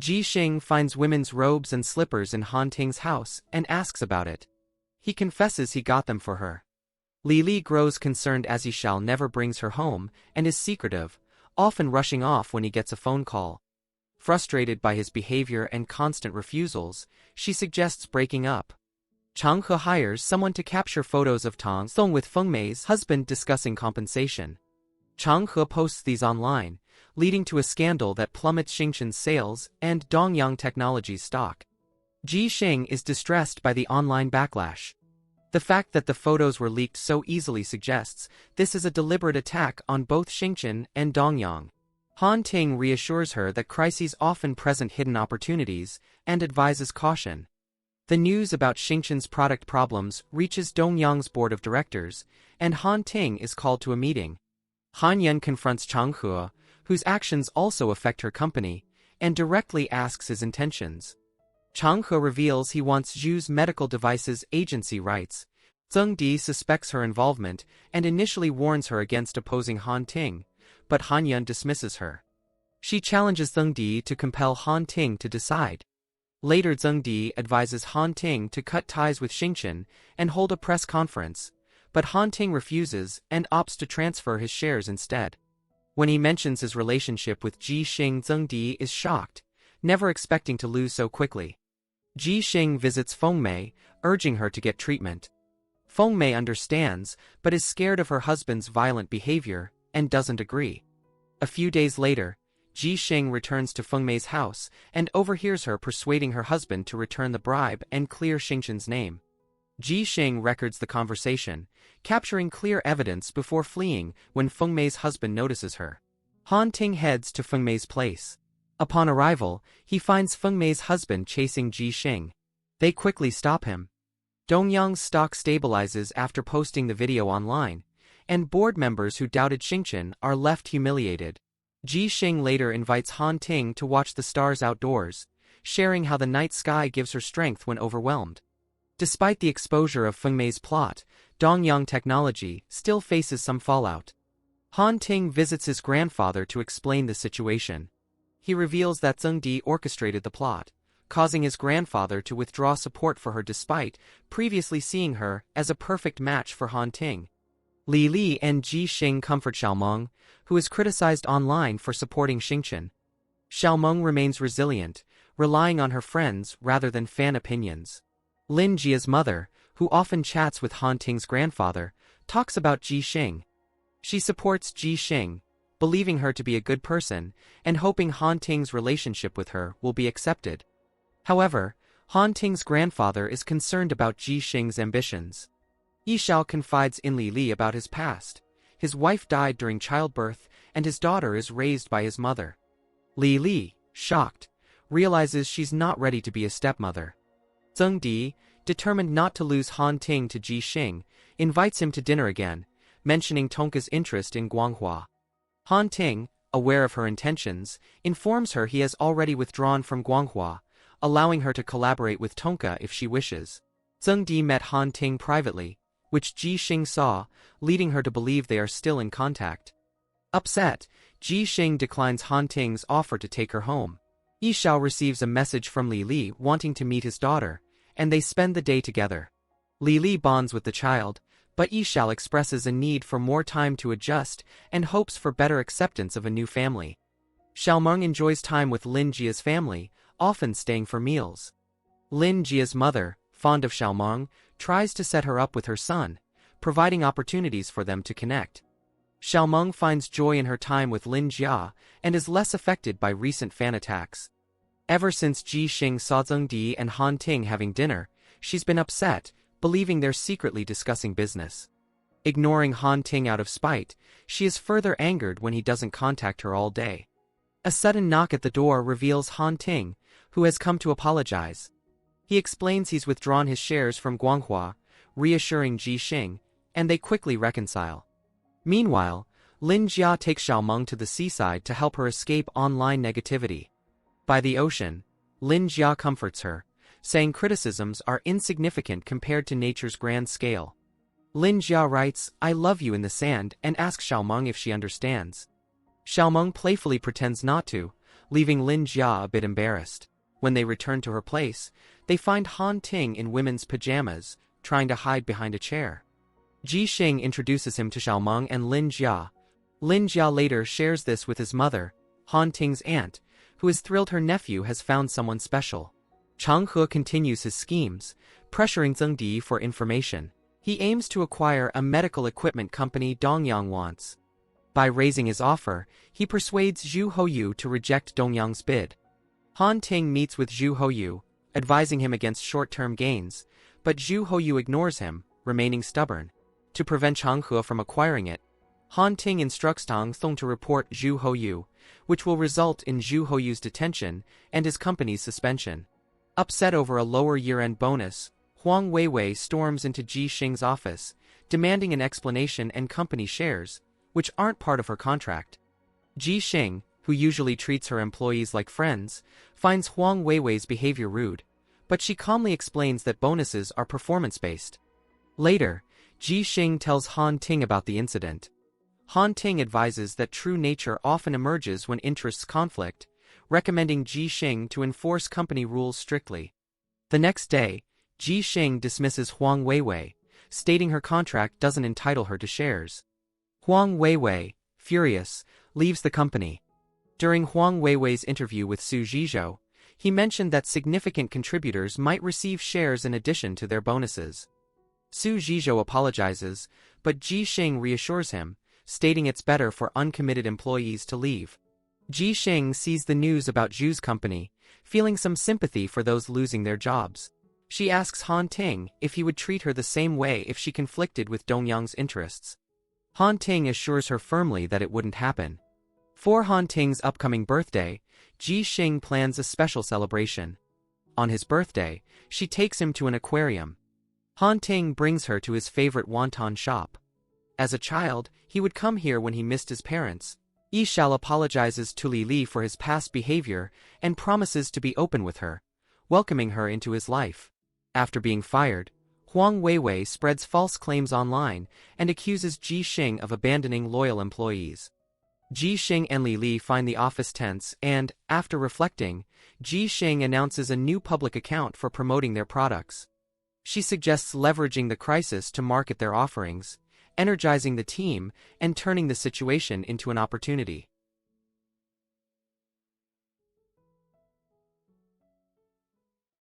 Xing finds women's robes and slippers in Han Ting's house and asks about it. He confesses he got them for her. Li grows concerned as he shall never brings her home and is secretive, often rushing off when he gets a phone call. Frustrated by his behavior and constant refusals, she suggests breaking up. Chang He hires someone to capture photos of Tang Song with Feng Mei's husband discussing compensation. Chang He posts these online, leading to a scandal that plummets Xingchen's sales and Dongyang Technology's stock. Xing is distressed by the online backlash. The fact that the photos were leaked so easily suggests this is a deliberate attack on both Xingchen and Dongyang. Han Ting reassures her that crises often present hidden opportunities and advises caution. The news about Xingchen's product problems reaches Dongyang's board of directors, and Han Ting is called to a meeting. Han Yan confronts Chang He, whose actions also affect her company, and directly asks his intentions. Chang He reveals he wants Zhu's medical devices agency rights. Zheng Di suspects her involvement and initially warns her against opposing Han Ting, but Han Yan dismisses her. She challenges Zheng Di to compel Han Ting to decide. Later Zheng Di advises Han Ting to cut ties with Xingchen and hold a press conference, but Han Ting refuses and opts to transfer his shares instead. When he mentions his relationship with Xing, Zheng Di is shocked, never expecting to lose so quickly. Xing visits Feng Mei, urging her to get treatment. Feng Mei understands, but is scared of her husband's violent behavior and doesn't agree. A few days later, Xing returns to Feng Mei's house and overhears her persuading her husband to return the bribe and clear Xingchen's name. Xing records the conversation, capturing clear evidence before fleeing when Feng Mei's husband notices her. Han Ting heads to Feng Mei's place. Upon arrival, he finds Feng Mei's husband chasing Xing. They quickly stop him. Dongyang's stock stabilizes after posting the video online, and board members who doubted Xingchen are left humiliated. Xing later invites Han Ting to watch the stars outdoors, sharing how the night sky gives her strength when overwhelmed. Despite the exposure of Feng Mei's plot, Dongyang Technology still faces some fallout. Han Ting visits his grandfather to explain the situation. He reveals that Zheng Di orchestrated the plot, causing his grandfather to withdraw support for her despite previously seeing her as a perfect match for Han Ting. Li and Xing comfort Xiaomeng, who is criticized online for supporting Xingchen. Xiaomeng remains resilient, relying on her friends rather than fan opinions. Lin Jia's mother, who often chats with Han Ting's grandfather, talks about Xing. She supports Xing, believing her to be a good person, and hoping Han Ting's relationship with her will be accepted. However, Han Ting's grandfather is concerned about Xing's ambitions. Yishao confides in Li about his past. His wife died during childbirth, and his daughter is raised by his mother. Li, shocked, realizes she's not ready to be a stepmother. Zheng Di, determined not to lose Han Ting to Xing, invites him to dinner again, mentioning Tonka's interest in Guanghua. Han Ting, aware of her intentions, informs her he has already withdrawn from Guanghua, allowing her to collaborate with Tonka if she wishes. Zheng Di met Han Ting privately, which Xing saw, leading her to believe they are still in contact. Upset, Xing declines Han Ting's offer to take her home. Yishao receives a message from Li wanting to meet his daughter, and they spend the day together. Li bonds with the child, but Yishao expresses a need for more time to adjust and hopes for better acceptance of a new family. Xiaomeng enjoys time with Lin Jia's family, often staying for meals. Lin Jia's mother, fond of Xiaomeng, tries to set her up with her son, providing opportunities for them to connect. Xiaomeng finds joy in her time with Lin Jia and is less affected by recent fan attacks. Ever since Xing saw Zheng Di and Han Ting having dinner, she's been upset, believing they're secretly discussing business. Ignoring Han Ting out of spite, she is further angered when he doesn't contact her all day. A sudden knock at the door reveals Han Ting, who has come to apologize. He explains he's withdrawn his shares from Guanghua, reassuring Xing, and they quickly reconcile. Meanwhile, Lin Jia takes Xiaomeng to the seaside to help her escape online negativity. By the ocean, Lin Jia comforts her, saying criticisms are insignificant compared to nature's grand scale. Lin Jia writes, "I love you" in the sand and asks Xiaomeng if she understands. Xiaomeng playfully pretends not to, leaving Lin Jia a bit embarrassed. When they return to her place, they find Han Ting in women's pajamas, trying to hide behind a chair. Xing introduces him to Xiaomeng and Lin Jia. Lin Jia later shares this with his mother, Han Ting's aunt, who is thrilled her nephew has found someone special. Chang He continues his schemes, pressuring Zheng Di for information. He aims to acquire a medical equipment company Dongyang wants. By raising his offer, he persuades Zhu Houyu to reject Dongyang's bid. Han Ting meets with Zhu Houyu, advising him against short-term gains, but Zhu Houyu ignores him, remaining stubborn. To prevent Chang He from acquiring it, Han Ting instructs Tang Thong to report Zhu Houyu, which will result in Zhu Houyu's detention and his company's suspension. Upset over a lower year-end bonus, Huang Weiwei storms into Xing's office, demanding an explanation and company shares, which aren't part of her contract. Xing, who usually treats her employees like friends, finds Huang Weiwei's behavior rude, but she calmly explains that bonuses are performance-based. Later, Xing tells Han Ting about the incident. Han Ting advises that true nature often emerges when interests conflict, recommending Xing to enforce company rules strictly. The next day, Xing dismisses Huang Weiwei, stating her contract doesn't entitle her to shares. Huang Weiwei, furious, leaves the company. During Huang Weiwei's interview with Su Zhizhou, he mentioned that significant contributors might receive shares in addition to their bonuses. Su Zhizhou apologizes, but Xing reassures him, stating it's better for uncommitted employees to leave. Xing sees the news about Zhu's company, feeling some sympathy for those losing their jobs. She asks Han Ting if he would treat her the same way if she conflicted with Dongyang's interests. Han Ting assures her firmly that it wouldn't happen. For Han Ting's upcoming birthday, Xing plans a special celebration. On his birthday, she takes him to an aquarium. Han Ting brings her to his favorite wonton shop. As a child, he would come here when he missed his parents. Yishao apologizes to Li Li for his past behavior and promises to be open with her, welcoming her into his life. After being fired, Huang Weiwei spreads false claims online and accuses Xing of abandoning loyal employees. Xing and Li Li find the office tense and, after reflecting, Xing announces a new public account for promoting their products. She suggests leveraging the crisis to market their offerings, energizing the team, and turning the situation into an opportunity.